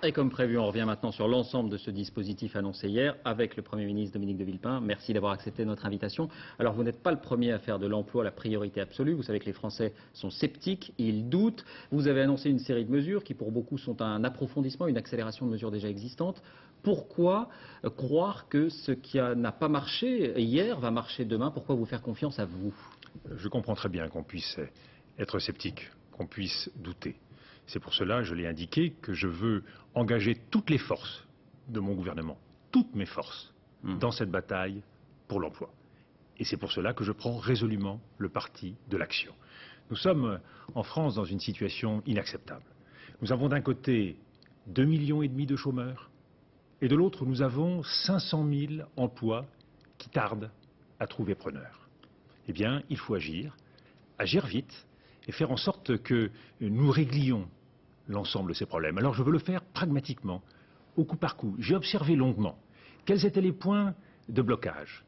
Et comme prévu, on revient maintenant sur l'ensemble de ce dispositif annoncé hier avec le Premier ministre Dominique de Villepin. Merci d'avoir accepté notre invitation. Alors vous n'êtes pas le premier à faire de l'emploi la priorité absolue. Vous savez que les Français sont sceptiques, ils doutent. Vous avez annoncé une série de mesures qui pour beaucoup sont un approfondissement, une accélération de mesures déjà existantes. Pourquoi croire que ce qui n'a pas marché hier va marcher demain? Pourquoi vous faire confiance à vous? Je comprends très bien qu'on puisse être sceptique, qu'on puisse douter. C'est pour cela, je l'ai indiqué, que je veux engager toutes les forces de mon gouvernement, toutes mes forces, dans cette bataille pour l'emploi. Et c'est pour cela que je prends résolument le parti de l'action. Nous sommes en France dans une situation inacceptable. Nous avons d'un côté 2,5 millions de chômeurs, et de l'autre nous avons 500 000 emplois qui tardent à trouver preneur. Eh bien, il faut agir vite, et faire en sorte que nous réglions l'ensemble de ces problèmes. Alors je veux le faire pragmatiquement, au coup par coup. J'ai observé longuement quels étaient les points de blocage.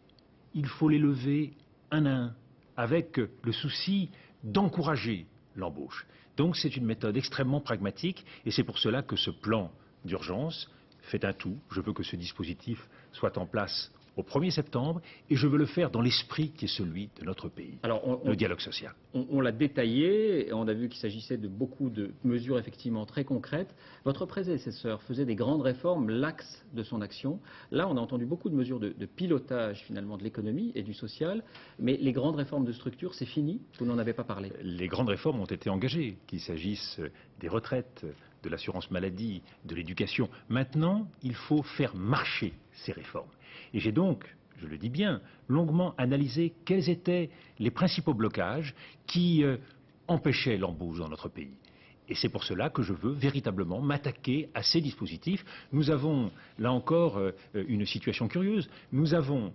Il faut les lever un à un, avec le souci d'encourager l'embauche. Donc c'est une méthode extrêmement pragmatique, et c'est pour cela que ce plan d'urgence fait un tout. Je veux que ce dispositif soit en place au 1er septembre, et je veux le faire dans l'esprit qui est celui de notre pays, le dialogue social. On l'a détaillé, et on a vu qu'il s'agissait de beaucoup de mesures effectivement très concrètes. Votre prédécesseur faisait des grandes réformes, l'axe de son action. Là, on a entendu beaucoup de mesures de pilotage finalement de l'économie et du social, mais les grandes réformes de structure, c'est fini, vous n'en avez pas parlé. Les grandes réformes ont été engagées, qu'il s'agisse des retraites, de l'assurance maladie, de l'éducation. Maintenant, il faut faire marcher ces réformes. Et j'ai donc, je le dis bien, longuement analysé quels étaient les principaux blocages qui empêchaient l'embauche dans notre pays. Et c'est pour cela que je veux véritablement m'attaquer à ces dispositifs. Nous avons, là encore, une situation curieuse. Nous avons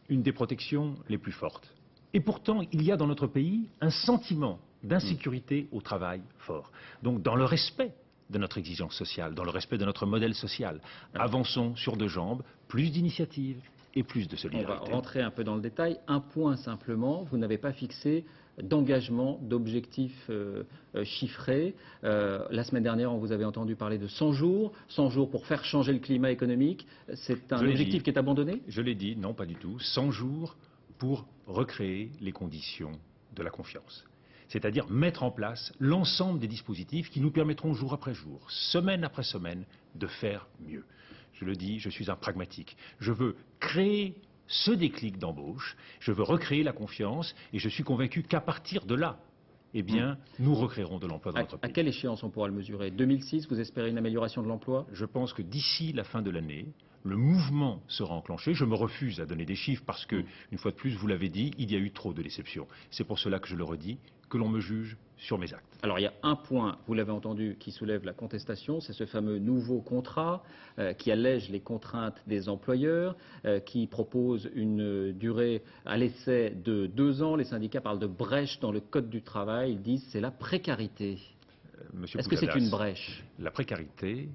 une des protections les plus fortes. Et pourtant, il y a dans notre pays un sentiment d'insécurité au travail fort. Donc, dans le respect de notre exigence sociale, dans le respect de notre modèle social, avançons sur deux jambes, plus d'initiatives et plus de solidarité. On va rentrer un peu dans le détail. Un point simplement, vous n'avez pas fixé d'engagement, d'objectifs chiffrés. La semaine dernière, on vous avait entendu parler de 100 jours pour faire changer le climat économique. C'est un objectif qui est abandonné? Je l'ai dit, non pas du tout. 100 jours pour recréer les conditions de la confiance. C'est-à-dire mettre en place l'ensemble des dispositifs qui nous permettront jour après jour, semaine après semaine, de faire mieux. Je le dis, je suis un pragmatique. Je veux créer ce déclic d'embauche, je veux recréer la confiance, et je suis convaincu qu'à partir de là, eh bien, nous recréerons de l'emploi dans notre pays. À quelle échéance on pourra le mesurer? 2006, vous espérez une amélioration de l'emploi? Je pense que d'ici la fin de l'année, le mouvement sera enclenché. Je me refuse à donner des chiffres parce que, une fois de plus, vous l'avez dit, il y a eu trop de déceptions. C'est pour cela que je le redis, que l'on me juge sur mes actes. Alors il y a un point, vous l'avez entendu, qui soulève la contestation, c'est ce fameux nouveau contrat qui allège les contraintes des employeurs, qui propose une durée à l'essai de 2 ans. Les syndicats parlent de brèche dans le code du travail, ils disent c'est la précarité. Est-ce que c'est une brèche? La précarité,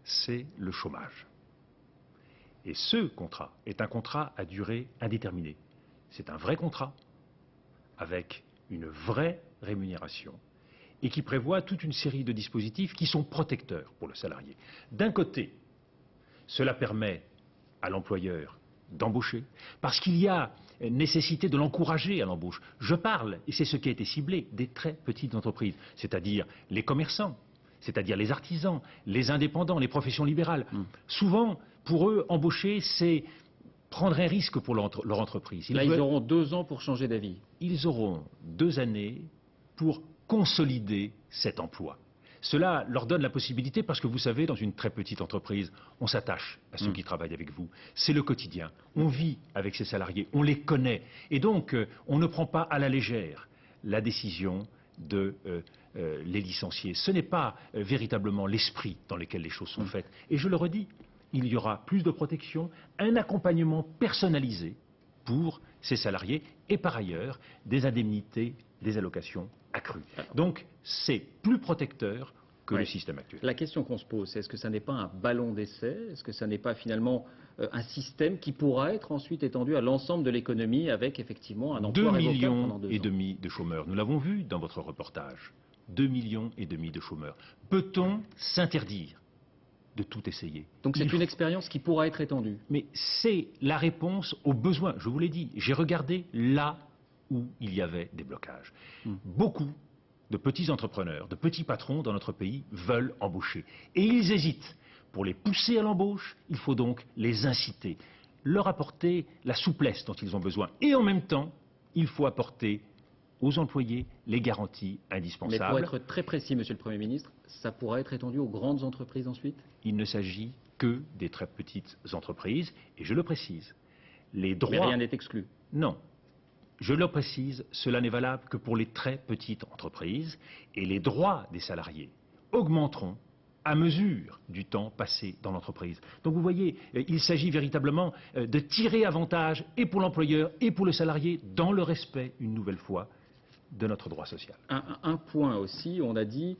c'est le chômage. Et ce contrat est un contrat à durée indéterminée. C'est un vrai contrat avec une vraie rémunération et qui prévoit toute une série de dispositifs qui sont protecteurs pour le salarié. D'un côté, cela permet à l'employeur d'embaucher parce qu'il y a nécessité de l'encourager à l'embauche. Je parle, et c'est ce qui a été ciblé, des très petites entreprises, c'est-à-dire les commerçants, c'est-à-dire les artisans, les indépendants, les professions libérales. Souvent, pour eux, embaucher, c'est prendre un risque pour leur entreprise. Là, ils auront 2 ans pour changer d'avis. Ils auront 2 années pour consolider cet emploi. Cela leur donne la possibilité, parce que vous savez, dans une très petite entreprise, on s'attache à ceux qui travaillent avec vous. C'est le quotidien. On vit avec ces salariés, on les connaît. Et donc, on ne prend pas à la légère la décision de les licencier. Ce n'est pas véritablement l'esprit dans lequel les choses sont faites. Et je le redis, il y aura plus de protection, un accompagnement personnalisé pour ces salariés et par ailleurs des indemnités, des allocations accrues. Donc c'est plus protecteur que le système actuel. La question qu'on se pose, c'est est-ce que ça n'est pas un ballon d'essai? Est-ce que ça n'est pas finalement un système qui pourra être ensuite étendu à l'ensemble de l'économie avec effectivement un emploi révoltant pendant 2 ans? 2,5 millions de chômeurs, nous l'avons vu dans votre reportage. 2,5 millions de chômeurs. Peut-on s'interdire de tout essayer. Donc c'est une expérience qui pourra être étendue. Mais c'est la réponse aux besoins. Je vous l'ai dit, j'ai regardé là où il y avait des blocages. Beaucoup de petits entrepreneurs, de petits patrons dans notre pays veulent embaucher. Et ils hésitent. Pour les pousser à l'embauche, il faut donc les inciter, leur apporter la souplesse dont ils ont besoin. Et en même temps, il faut apporter aux employés les garanties indispensables. Mais pour être très précis, Monsieur le Premier ministre, ça pourra être étendu aux grandes entreprises ensuite? Il ne s'agit que des très petites entreprises, et je le précise, les droits... Mais rien n'est exclu. Non. Je le précise, cela n'est valable que pour les très petites entreprises, et les droits des salariés augmenteront à mesure du temps passé dans l'entreprise. Donc vous voyez, il s'agit véritablement de tirer avantage et pour l'employeur et pour le salarié dans le respect, une nouvelle fois, de notre droit social. Un point aussi, on a dit,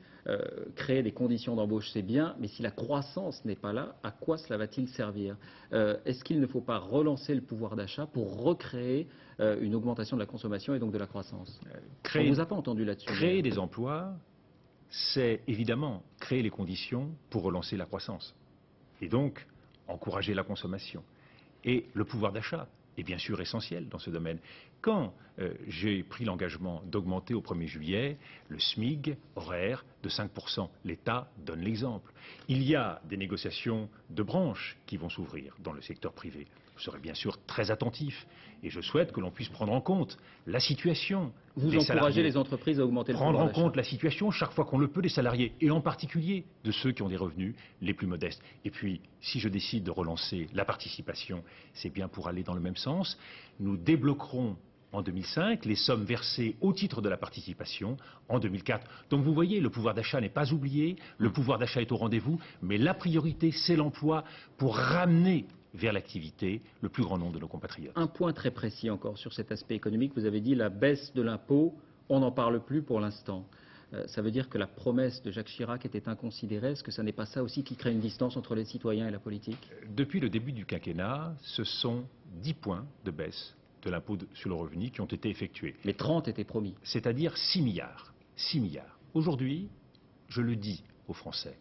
créer des conditions d'embauche c'est bien, mais si la croissance n'est pas là, à quoi cela va-t-il servir? Est-ce qu'il ne faut pas relancer le pouvoir d'achat pour recréer une augmentation de la consommation et donc de la croissance? On ne vous a pas entendu là-dessus. Créer des emplois, c'est évidemment créer les conditions pour relancer la croissance. Et donc, encourager la consommation. Et le pouvoir d'achat est bien sûr essentiel dans ce domaine. Quand j'ai pris l'engagement d'augmenter au 1er juillet le SMIC horaire de 5%, l'État donne l'exemple. Il y a des négociations de branches qui vont s'ouvrir dans le secteur privé. Je serai bien sûr très attentif et je souhaite que l'on puisse prendre en compte la situation Vous des salariés. encouragez les entreprises à augmenter le pouvoir d'achat. Prendre en compte la situation chaque fois qu'on le peut des salariés et en particulier de ceux qui ont des revenus les plus modestes. Et puis, si je décide de relancer la participation, c'est bien pour aller dans le même sens. Nous débloquerons en 2005 les sommes versées au titre de la participation en 2004. Donc vous voyez, le pouvoir d'achat n'est pas oublié, le pouvoir d'achat est au rendez-vous, mais la priorité c'est l'emploi pour ramener vers l'activité le plus grand nombre de nos compatriotes. Un point très précis encore sur cet aspect économique, vous avez dit la baisse de l'impôt, on n'en parle plus pour l'instant. Ça veut dire que la promesse de Jacques Chirac était inconsidérée. Est-ce que ce n'est pas ça aussi qui crée une distance entre les citoyens et la politique? Depuis le début du quinquennat, ce sont 10 points de baisse de l'impôt sur le revenu qui ont été effectués. Mais 30 étaient promis. C'est-à-dire 6 milliards. 6 milliards. Aujourd'hui, je le dis aux Français,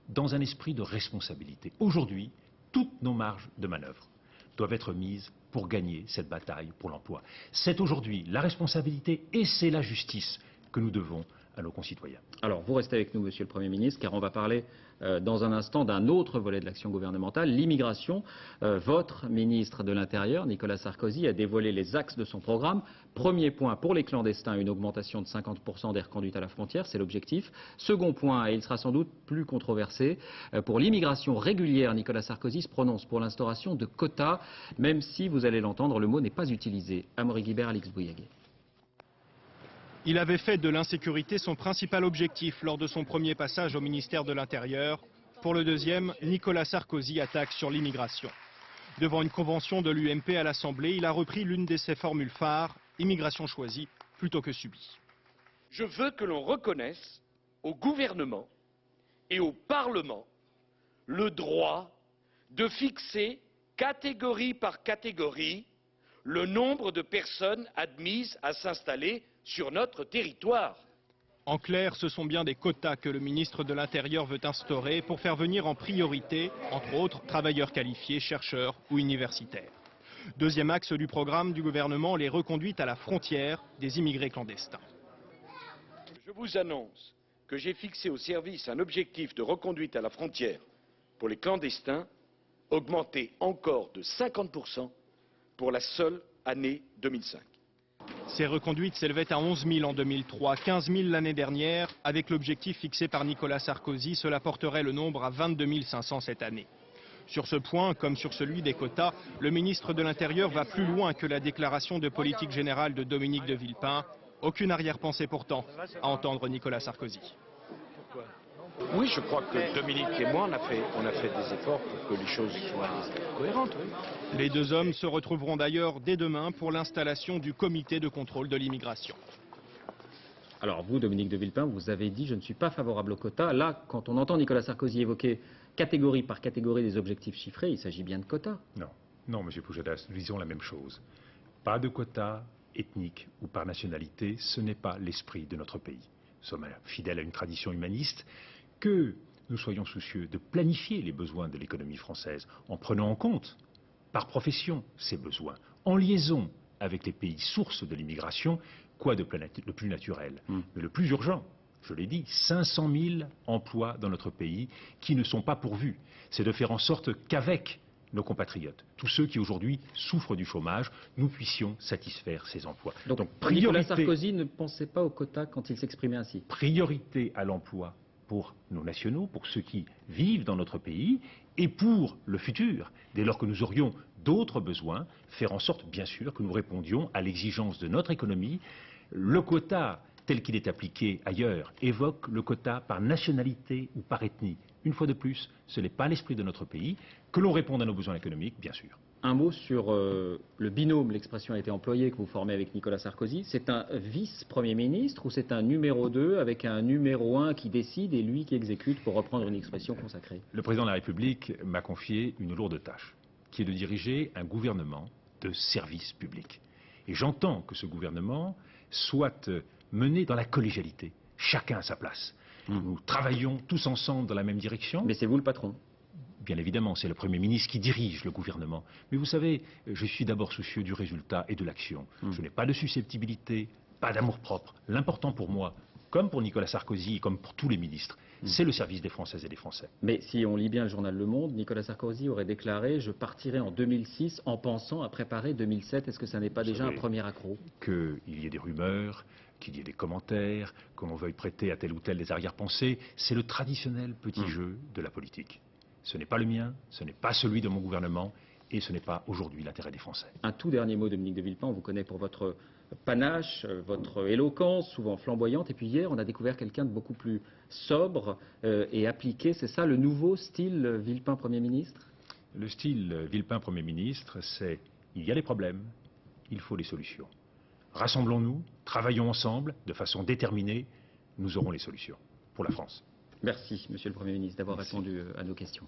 dans un esprit de responsabilité, aujourd'hui, toutes nos marges de manœuvre doivent être mises pour gagner cette bataille pour l'emploi. C'est aujourd'hui la responsabilité et c'est la justice que nous devons à nos concitoyens. Alors, vous restez avec nous, Monsieur le Premier ministre, car on va parler dans un instant d'un autre volet de l'action gouvernementale, l'immigration. Votre ministre de l'Intérieur, Nicolas Sarkozy, a dévoilé les axes de son programme. Premier point, pour les clandestins, une augmentation de 50% des reconduites à la frontière, c'est l'objectif. Second point, et il sera sans doute plus controversé, pour l'immigration régulière, Nicolas Sarkozy se prononce pour l'instauration de quotas, même si, vous allez l'entendre, le mot n'est pas utilisé. Amaury Guibert, Alix Bouillaguet. Il avait fait de l'insécurité son principal objectif lors de son premier passage au ministère de l'Intérieur. Pour le deuxième, Nicolas Sarkozy attaque sur l'immigration. Devant une convention de l'UMP à l'Assemblée, il a repris l'une de ses formules phares, immigration choisie plutôt que subie. Je veux que l'on reconnaisse au gouvernement et au Parlement le droit de fixer, catégorie par catégorie, le nombre de personnes admises à s'installer sur notre territoire. En clair, ce sont bien des quotas que le ministre de l'Intérieur veut instaurer pour faire venir en priorité, entre autres, travailleurs qualifiés, chercheurs ou universitaires. Deuxième axe du programme du gouvernement, les reconduites à la frontière des immigrés clandestins. Je vous annonce que j'ai fixé au service un objectif de reconduite à la frontière pour les clandestins augmenté encore de 50% pour la seule année 2005. Ces reconduites s'élevaient à 11 000 en 2003, 15 000 l'année dernière. Avec l'objectif fixé par Nicolas Sarkozy, cela porterait le nombre à 22 500 cette année. Sur ce point, comme sur celui des quotas, le ministre de l'Intérieur va plus loin que la déclaration de politique générale de Dominique de Villepin. Aucune arrière-pensée pourtant à entendre Nicolas Sarkozy. Oui, je crois que Dominique et moi, on a fait des efforts pour que les choses soient cohérentes. Oui. Les deux hommes se retrouveront d'ailleurs dès demain pour l'installation du comité de contrôle de l'immigration. Alors vous, Dominique de Villepin, vous avez dit « je ne suis pas favorable aux quotas ». Là, quand on entend Nicolas Sarkozy évoquer catégorie par catégorie des objectifs chiffrés, il s'agit bien de quotas. Non, M. Poujadas, nous disons la même chose. Pas de quotas ethniques ou par nationalité, ce n'est pas l'esprit de notre pays. Nous sommes fidèles à une tradition humaniste. Que nous soyons soucieux de planifier les besoins de l'économie française en prenant en compte, par profession, ces besoins, en liaison avec les pays sources de l'immigration, quoi de plus naturel, mais le plus urgent. Je l'ai dit, 500 000 emplois dans notre pays qui ne sont pas pourvus. C'est de faire en sorte qu'avec nos compatriotes, tous ceux qui aujourd'hui souffrent du chômage, nous puissions satisfaire ces emplois. Donc Nicolas Sarkozy ne pensait pas aux quotas quand il s'exprimait ainsi. Priorité à l'emploi pour nos nationaux, pour ceux qui vivent dans notre pays, et pour le futur, dès lors que nous aurions d'autres besoins, faire en sorte, bien sûr, que nous répondions à l'exigence de notre économie. Le quota tel qu'il est appliqué ailleurs, évoque le quota par nationalité ou par ethnie. Une fois de plus, ce n'est pas l'esprit de notre pays. Que l'on réponde à nos besoins économiques, bien sûr. Un mot sur le binôme, l'expression a été employée, que vous formez avec Nicolas Sarkozy. C'est un vice-premier ministre ou c'est un numéro 2 avec un numéro 1 qui décide et lui qui exécute, pour reprendre une expression consacrée? Le président de la République m'a confié une lourde tâche, qui est de diriger un gouvernement de service public. Et j'entends que ce gouvernement soit mené dans la collégialité, chacun à sa place. Nous travaillons tous ensemble dans la même direction. Mais c'est vous le patron? Bien évidemment, c'est le Premier ministre qui dirige le gouvernement. Mais vous savez, je suis d'abord soucieux du résultat et de l'action. Je n'ai pas de susceptibilité, pas d'amour-propre. L'important pour moi, comme pour Nicolas Sarkozy, comme pour tous les ministres, c'est le service des Françaises et des Français. Mais si on lit bien le journal Le Monde, Nicolas Sarkozy aurait déclaré « Je partirai en 2006 en pensant à préparer 2007 ». Est-ce que ça n'est pas déjà un premier accroc? Qu'il y ait des rumeurs, qu'il y ait des commentaires, que l'on veuille prêter à tel ou tel des arrière-pensées, c'est le traditionnel petit jeu de la politique. Ce n'est pas le mien, ce n'est pas celui de mon gouvernement, et ce n'est pas aujourd'hui l'intérêt des Français. Un tout dernier mot, Dominique de Villepin, on vous connaît pour votre panache, votre éloquence, souvent flamboyante, et puis hier on a découvert quelqu'un de beaucoup plus sobre et appliqué. C'est ça le nouveau style Villepin Premier ministre? Le style Villepin Premier ministre, c'est il y a des problèmes, il faut des solutions. Rassemblons-nous, travaillons ensemble, de façon déterminée, nous aurons les solutions pour la France. Merci, Monsieur le Premier ministre, d'avoir répondu à nos questions.